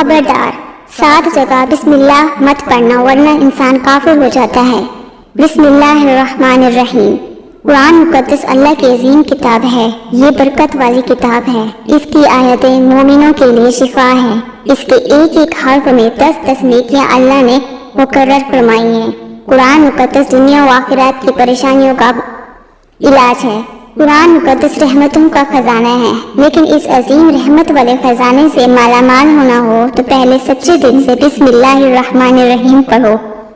خبردار 7 جگہ بسم اللہ مت پڑھنا ورنہ انسان کافر ہو جاتا ہے۔ بسم اللہ الرحمن الرحیم۔ قرآن مقدس اللہ کی عظیم کتاب ہے، یہ برکت والی کتاب ہے، اس کی آیتیں مومنوں کے لیے شفا ہے، اس کے ایک ایک حرف میں 10 نیکیاں اللہ نے مقرر فرمائی ہیں۔ قرآن مقدس دنیا و آخرت کی پریشانیوں کا علاج ہے۔ قرآن مقدس رحمتوں کا خزانہ ہے، لیکن اس عظیم رحمت والے خزانے سے مالا مال ہونا ہو تو پہلے سچے دل سے بسم اللہ الرحمن الرحیم پڑھو،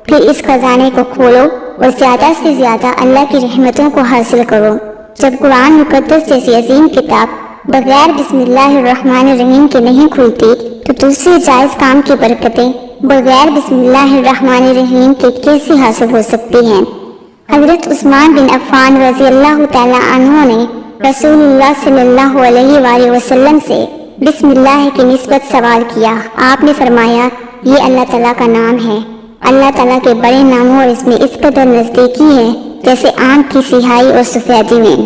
پھر اس خزانے کو کھولو اور زیادہ سے زیادہ اللہ کی رحمتوں کو حاصل کرو۔ جب قرآن مقدس جیسی عظیم کتاب بغیر بسم اللہ الرحمن الرحیم کے نہیں کھلتی تو دوسرے جائز کام کی برکتیں بغیر بسم اللہ الرحمن الرحیم کے کیسے حاصل ہو سکتی ہیں؟ حضرت عثمان بن عفان رضی اللہ تعالیٰ عنہ نے رسول اللہ صلی اللہ علیہ وآلہ وسلم سے بسم اللہ کی نسبت سوال کیا۔ آپ نے فرمایا یہ اللہ تعالیٰ کا نام ہے، اللہ تعالیٰ کے بڑے ناموں اور اس میں اس قدر نزدیکی ہے جیسے آنکھ کی سیاہی اور سفیدی میں۔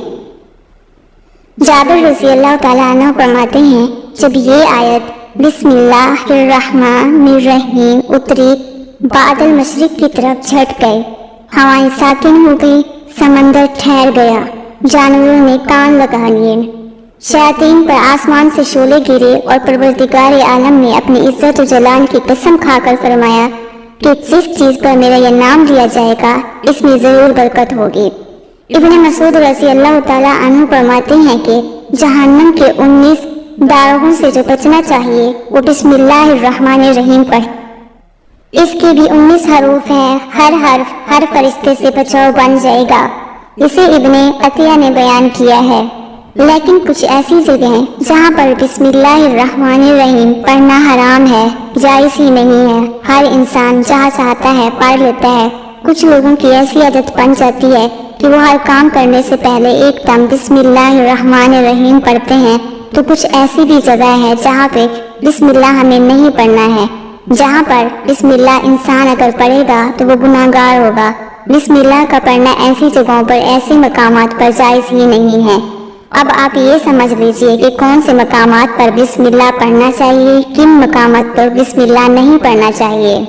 جابر رضی اللہ تعالیٰ عنہ فرماتے ہیں جب یہ آیت بسم اللہ الرحمن الرحیم اتری بادل مشرق کی طرف جھٹ گئے، ہوائیں ساکن ہو گئی، سمندر ٹھہر گیا، جانوروں نے کان لگا لیے، شیاطین پر آسمان سے شعلے گرے اور پروردگار عالم نے اپنی عزت و جلال کی قسم کھا کر فرمایا کہ جس چیز پر میرا یہ نام لیا جائے گا اس میں ضرور برکت ہوگی۔ ابن مسعود رضی اللہ تعالیٰ عنہ فرماتے ہیں کہ جہنم کے 19 داروغوں سے جو بچنا چاہیے وہ بسم اللہ الرحمن الرحیم پڑھ، اس کے بھی 19 حروف ہیں، ہر فرشتے سے بچاؤ بن جائے گا، اسے ابن عطیہ نے بیان کیا ہے۔ لیکن کچھ ایسی جگہیں جہاں پر بسم اللہ الرحمن الرحیم پڑھنا حرام ہے، جائز ہی نہیں ہے، ہر انسان جہاں چاہتا ہے پڑھ لیتا ہے۔ کچھ لوگوں کی ایسی عادت بن جاتی ہے کہ وہ ہر کام کرنے سے پہلے ایک دم بسم اللہ الرحمن الرحیم پڑھتے ہیں، تو کچھ ایسی بھی جگہ ہے جہاں پہ بسم اللہ ہمیں نہیں پڑھنا ہے، جہاں پر بسم اللہ انسان اگر پڑھے گا تو وہ گناہگار ہوگا۔ بسم اللہ کا پڑھنا ایسی جگہوں پر ایسے مقامات پر جائز ہی نہیں ہے۔ اب آپ یہ سمجھ لیجئے کہ کون سے مقامات پر بسم اللہ پڑھنا چاہیے، کن مقامات پر بسم اللہ نہیں پڑھنا چاہیے۔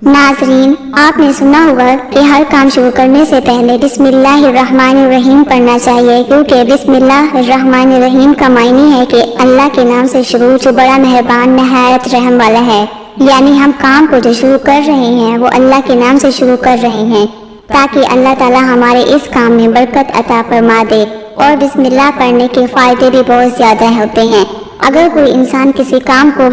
ناظرین، آپ نے سنا ہوگا کہ ہر کام شروع کرنے سے پہلے بسم اللہ الرحمن الرحیم پڑھنا چاہیے، کیونکہ بسم اللہ الرحمن الرحیم کا معنی ہے کہ اللہ کے نام سے شروع جو بڑا مہربان نہایت رحم والا ہے، یعنی ہم کام کو جو شروع کر رہے ہیں وہ اللہ کے نام سے شروع کر رہے ہیں تاکہ اللہ تعالی ہمارے اس کام میں برکت عطا فرما دے۔ اور بسم اللہ پڑھنے کے فائدے بھی بہت زیادہ ہوتے ہیں۔ اگر کوئی انسان کسی کام کو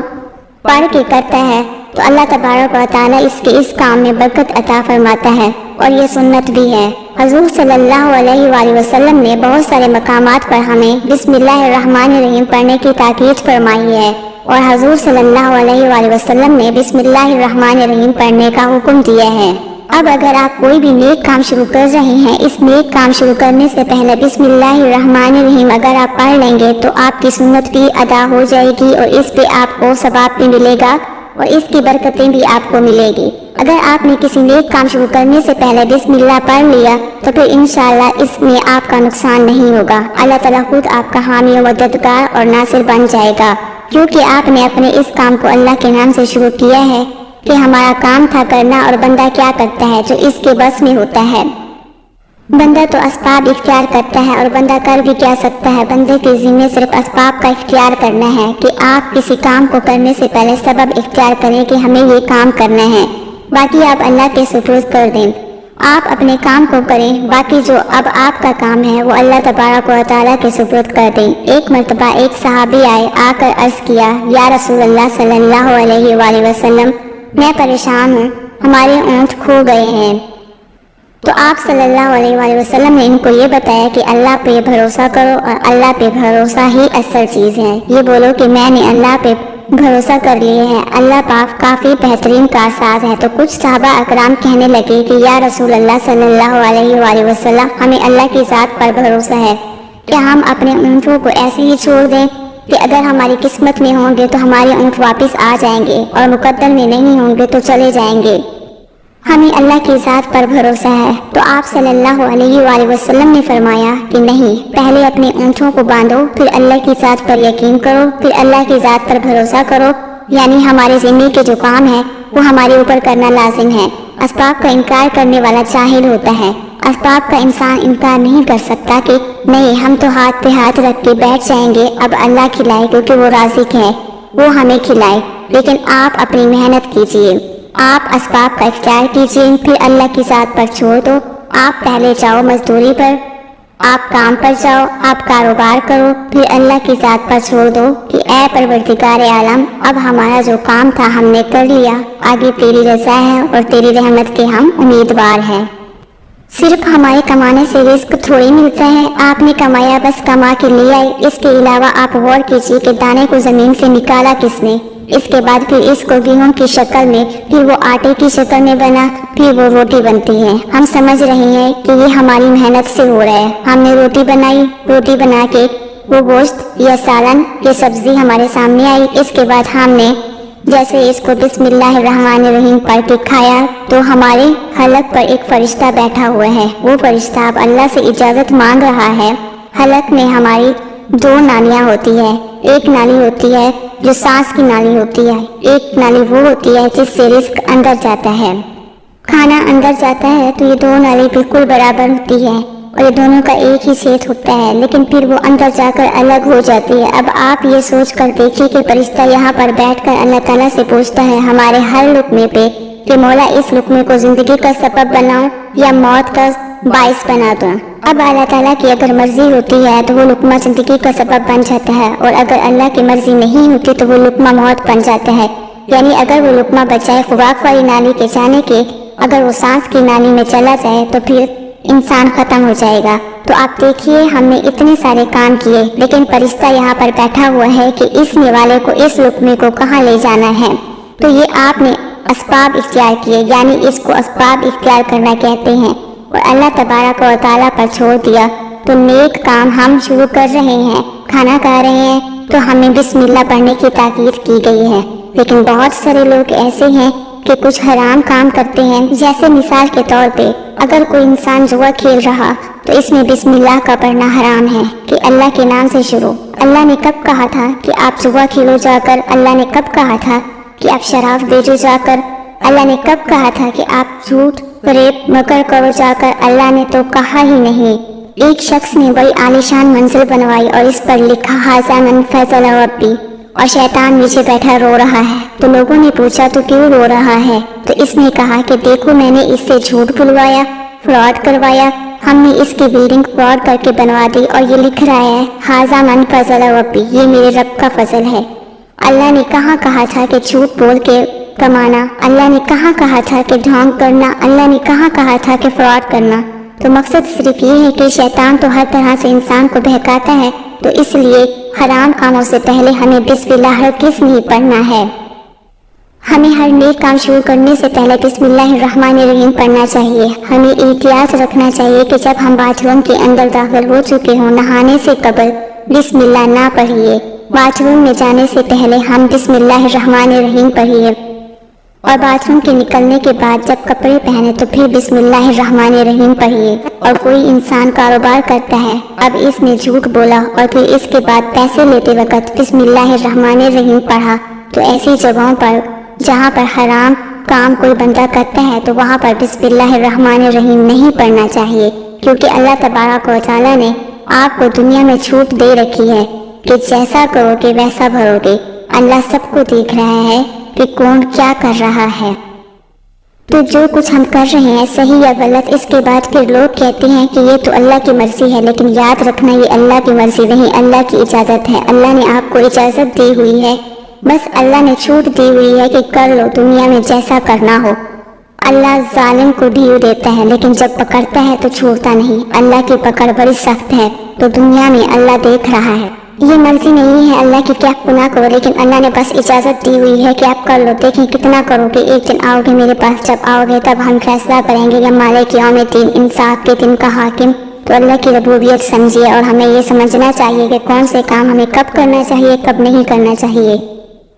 پڑھ کے کرتا ہے تو اللہ تبارک و تعالی اس کام میں برکت عطا فرماتا ہے، اور یہ سنت بھی ہے۔ حضور صلی اللہ علیہ وآلہ وسلم نے بہت سارے مقامات پر ہمیں بسم اللہ الرحمن الرحیم پڑھنے کی تاکید فرمائی ہے، اور حضور صلی اللہ علیہ وآلہ وسلم نے بسم اللہ الرحمن الرحیم پڑھنے کا حکم دیا ہے۔ اب اگر آپ کوئی بھی نیک کام شروع کر رہے ہیں، اس نیک کام شروع کرنے سے پہلے بسم اللہ الرحمن الرحیم اگر آپ پڑھ لیں گے تو آپ کی سنت بھی ادا ہو جائے گی، اور اس پہ آپ کو ثواب بھی ملے گا اور اس کی برکتیں بھی آپ کو ملے گی۔ اگر آپ نے کسی نیک کام شروع کرنے سے پہلے بسم اللہ پڑھ لیا تو پھر انشاءاللہ اس میں آپ کا نقصان نہیں ہوگا، اللہ تعالیٰ خود آپ کا حامی و مددگار اور ناصر بن جائے گا، کیونکہ آپ نے اپنے اس کام کو اللہ کے نام سے شروع کیا ہے کہ ہمارا کام تھا کرنا، اور بندہ کیا کرتا ہے جو اس کے بس میں ہوتا ہے۔ بندہ تو اسباب اختیار کرتا ہے، اور بندہ کر بھی کیا سکتا ہے، بندے کے ذمہ صرف اسباب کا اختیار کرنا ہے کہ آپ کسی کام کو کرنے سے پہلے سبب اختیار کریں کہ ہمیں یہ کام کرنا ہے، باقی آپ اللہ کے سپرد کر دیں، آپ اپنے کام کو کریں، باقی جو اب آپ کا کام ہے وہ اللہ تبارک و تعالیٰ کے سپرد کر دیں۔ ایک مرتبہ ایک صحابی آئے، آ کر عرض کیا، یا رسول اللہ صلی اللہ علیہ وآلہ وسلم، میں پریشان ہوں، ہمارے اونٹ کھو گئے ہیں۔ تو آپ صلی اللہ علیہ وآلہ وسلم نے ان کو یہ بتایا کہ اللہ پہ بھروسہ کرو، اور اللہ پہ بھروسہ ہی اصل چیز ہے۔ یہ بولو کہ میں نے اللہ پہ بھروسہ کر لیے ہیں، اللہ پاک کافی بہترین کارساز ہے۔ تو کچھ صحابہ اکرام کہنے لگے کہ یا رسول اللہ صلی اللہ علیہ وآلہ وسلم، ہمیں اللہ کی ذات پر بھروسہ ہے، کیا ہم اپنے اونٹوں کو ایسے ہی چھوڑ دیں کہ اگر ہماری قسمت میں ہوں گے تو ہمارے اونٹ واپس آ جائیں گے، اور مقدر میں نہیں ہوں گے تو چلے جائیں گے؟ ہمیں اللہ کی ذات پر بھروسہ ہے۔ تو آپ صلی اللہ علیہ وآلہ وسلم نے فرمایا کہ نہیں، پہلے اپنے اونٹوں کو باندھو، پھر اللہ کی ذات پر یقین کرو، پھر اللہ کی ذات پر بھروسہ کرو، یعنی ہمارے ذمے کے جو کام ہے وہ ہمارے اوپر کرنا لازم ہے۔ اسباب کا انکار کرنے والا جاہل ہوتا ہے۔ اسباب کا انسان انکار نہیں کر سکتا کہ نہیں ہم تو ہاتھ پہ ہاتھ رکھ کے بیٹھ جائیں گے، اب اللہ کھلائے کیونکہ وہ رازق ہے، وہ ہمیں کھلائے۔ لیکن آپ اپنی محنت کیجئے، آپ اسباب کا اختیار کیجئے، پھر اللہ کی ذات پر چھوڑ دو۔ آپ پہلے جاؤ مزدوری پر، آپ کام پر جاؤ، آپ کاروبار کرو، پھر اللہ کی ذات پر چھوڑ دو کہ اے پروردگار عالم، اب ہمارا جو کام تھا ہم نے کر لیا، آگے تیری رضا ہے اور تیری رحمت کے ہم امیدوار ہیں۔ صرف ہمارے کمانے سے رزق تھوڑی ملتا ہے، آپ نے کمایا بس کما کے لے آئے۔ اس کے علاوہ آپ غور کیجیے کہ دانے کو زمین سے نکالا کس نے، اس کے بعد پھر اس کو گیہوں کی شکل میں، پھر وہ آٹے کی شکل میں بنا، پھر وہ روٹی بنتی ہے۔ ہم سمجھ رہے ہیں کہ یہ ہماری محنت سے ہو رہا ہے، ہم نے روٹی بنائی، روٹی بنا کے وہ گوشت یا سالن یا سبزی ہمارے سامنے آئی، اس کے بعد ہم نے جیسے اس کو بسم اللہ الرحمن الرحیم پڑھ کے کھایا تو ہمارے حلق پر ایک فرشتہ بیٹھا ہوا ہے، وہ فرشتہ اب اللہ سے اجازت مانگ رہا ہے۔ حلق میں ہماری دو نالیاں ہوتی ہے، ایک نالی ہوتی ہے جو سانس کی نالی ہوتی ہے، ایک نالی وہ ہوتی ہے جس سے رزق اندر جاتا ہے، کھانا اندر جاتا ہے۔ تو یہ دو نالی بالکل برابر ہوتی ہے اور یہ دونوں کا ایک ہی چھید ہوتا ہے، لیکن پھر وہ اندر جا کر الگ ہو جاتی ہے۔ اب آپ یہ سوچ کر دیکھیے کہ فرشتہ یہاں پر بیٹھ کر اللہ تعالیٰ سے پوچھتا ہے ہمارے ہر لقمے پہ کہ مولا اس لقمے کو زندگی کا سبب بناؤں یا موت کا باعث بنا دوں۔ اب اللہ تعالیٰ کی اگر مرضی ہوتی ہے تو وہ لقمہ زندگی کا سبب بن جاتا ہے، اور اگر اللہ کی مرضی نہیں ہوتی تو وہ لقمہ موت بن جاتا ہے۔ یعنی اگر وہ لقمہ بچائے خوراک والی نالی کے جانے کے، اگر وہ سانس کی نالی میں چلا جائے تو پھر انسان ختم ہو جائے گا۔ تو آپ دیکھیے ہم نے اتنے سارے کام کیے، لیکن فرشتہ یہاں پر بیٹھا ہوا ہے کہ اس والے کو اس لقمے کو کہاں لے جانا ہے۔ تو یہ آپ نے اسباب اختیار کیے، یعنی اس کو اسباب اختیار کرنا کہتے ہیں، اور اللہ تبارک و تعالیٰ پر چھوڑ دیا۔ تو نیک کام ہم شروع کر رہے ہیں، کھانا کھا رہے ہیں تو ہمیں بسم اللہ پڑھنے کی تاکید کی گئی ہے، لیکن بہت سارے لوگ ایسے ہیں کہ کچھ حرام کام کرتے ہیں۔ جیسے مثال کے طور پہ اگر کوئی انسان جوا کھیل رہا تو اس میں بسم اللہ کا پڑھنا حرام ہے کہ اللہ کے نام سے شروع۔ اللہ نے کب کہا تھا کہ آپ جوا کھیلو جا کر؟ اللہ نے کب کہا تھا کہ آپ شراب بیچو جا کر؟ اللہ نے کب کہا تھا کہ آپ جھوٹ فریب مکر کرو جا کر؟ اللہ نے تو کہا ہی نہیں۔ ایک شخص نے بڑی عالیشان منزل بنوائی اور اس پر لکھا ھذا من فضل ربی، اور شیطان نیچے بیٹھا رو رہا ہے۔ تو لوگوں نے پوچھا تو کیوں رو رہا ہے؟ تو اس نے کہا کہ دیکھو میں نے اس سے جھوٹ بلوایا، فراڈ کروایا، ہم نے اس کی بلڈنگ فراڈ کر کے بنوا دی، اور یہ لکھ رہا ہے ھذا من فضل ربی، یہ میرے رب کا فضل ہے۔ اللہ نے کہاں کہا تھا کہ جھوٹ بول کے کمانا؟ اللہ نے کہاں کہا تھا کہ ڈھونگ کرنا؟ اللہ نے کہاں کہا تھا کہ فراڈ کرنا؟ تو مقصد صرف یہ ہے کہ شیطان تو ہر طرح سے انسان کو بہکاتا ہے، تو اس لیے حرام کاموں سے پہلے ہمیں بسم اللہ ہرگز نہیں پڑھنا ہے۔ ہمیں ہر نیک کام شروع کرنے سے پہلے بسم اللہ الرحمن الرحیم پڑھنا چاہیے۔ ہمیں احتیاط رکھنا چاہیے کہ جب ہم باتھ روم کے اندر داخل ہو چکے ہوں نہانے سے قبل بسم اللہ نہ پڑھیے۔ باتھ روم میں جانے سے پہلے ہم بسم اللہ الرحمن الرحیم پڑھیے، اور باتھ روم کے نکلنے کے بعد جب کپڑے پہنے تو پھر بسم اللہ الرحمن الرحیم پڑھیے۔ اور کوئی انسان کاروبار کرتا ہے، اب اس نے جھوٹ بولا اور پھر اس کے بعد پیسے لیتے وقت بسم اللہ الرحمن الرحیم پڑھا، تو ایسی جگہوں پر جہاں پر حرام کام کوئی بندہ کرتا ہے تو وہاں پر بسم اللہ الرحمن الرحیم نہیں پڑھنا چاہیے، کیونکہ اللہ تبارک و تعالیٰ نے آپ کو دنیا میں چھوٹ دے رکھی ہے کہ جیسا کرو گے ویسا بھرو گے۔ اللہ سب کو دیکھ رہا ہے کہ کون کیا کر رہا ہے۔ تو جو کچھ ہم کر رہے ہیں صحیح یا غلط، اس کے بعد پھر لوگ کہتے ہیں کہ یہ تو اللہ کی مرضی ہے، لیکن یاد رکھنا یہ اللہ کی مرضی نہیں، اللہ کی اجازت ہے۔ اللہ نے آپ کو اجازت دی ہوئی ہے، بس اللہ نے چھوٹ دی ہوئی ہے کہ کر لو دنیا میں جیسا کرنا ہو۔ اللہ ظالم کو ڈھیل دیتا ہے لیکن جب پکڑتا ہے تو چھوڑتا نہیں۔ اللہ کی پکڑ بڑی سخت ہے، تو دنیا میں اللہ دیکھ رہا ہے۔ یہ مرضی نہیں ہے اللہ کی کہ آپ گناہ کرو، لیکن اللہ نے بس اجازت دی ہوئی ہے کہ آپ کر لو، دیکھیں کتنا کرو گے۔ ایک دن آؤ گے میرے پاس، جب آؤ گے تب ہم فیصلہ کریں گے، یا مالک یوم الدین، انصاف کے دن کا حاکم۔ تو اللہ کی ربوبیت سمجھیے، اور ہمیں یہ سمجھنا چاہیے کہ کون سے کام ہمیں کب کرنا چاہیے، کب نہیں کرنا چاہیے۔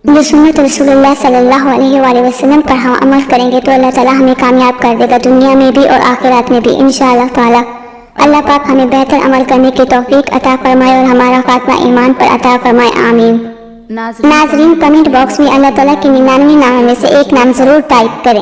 جو سنت رسول اللہ صلی اللہ علیہ وآلہ وسلم پر ہم عمل کریں گے تو اللہ تعالیٰ ہمیں کامیاب کر دے گا، دنیا میں بھی اور آخرات میں بھی انشاءاللہ تعالیٰ۔ اللہ پاک ہمیں بہتر عمل کرنے کی توفیق عطا فرمائے اور ہمارا خاتمہ ایمان پر عطا فرمائے، آمین۔ ناظرین کمنٹ باکس میں اللہ تعالیٰ کے 99 ناموں میں سے ایک نام ضرور ٹائپ کریں۔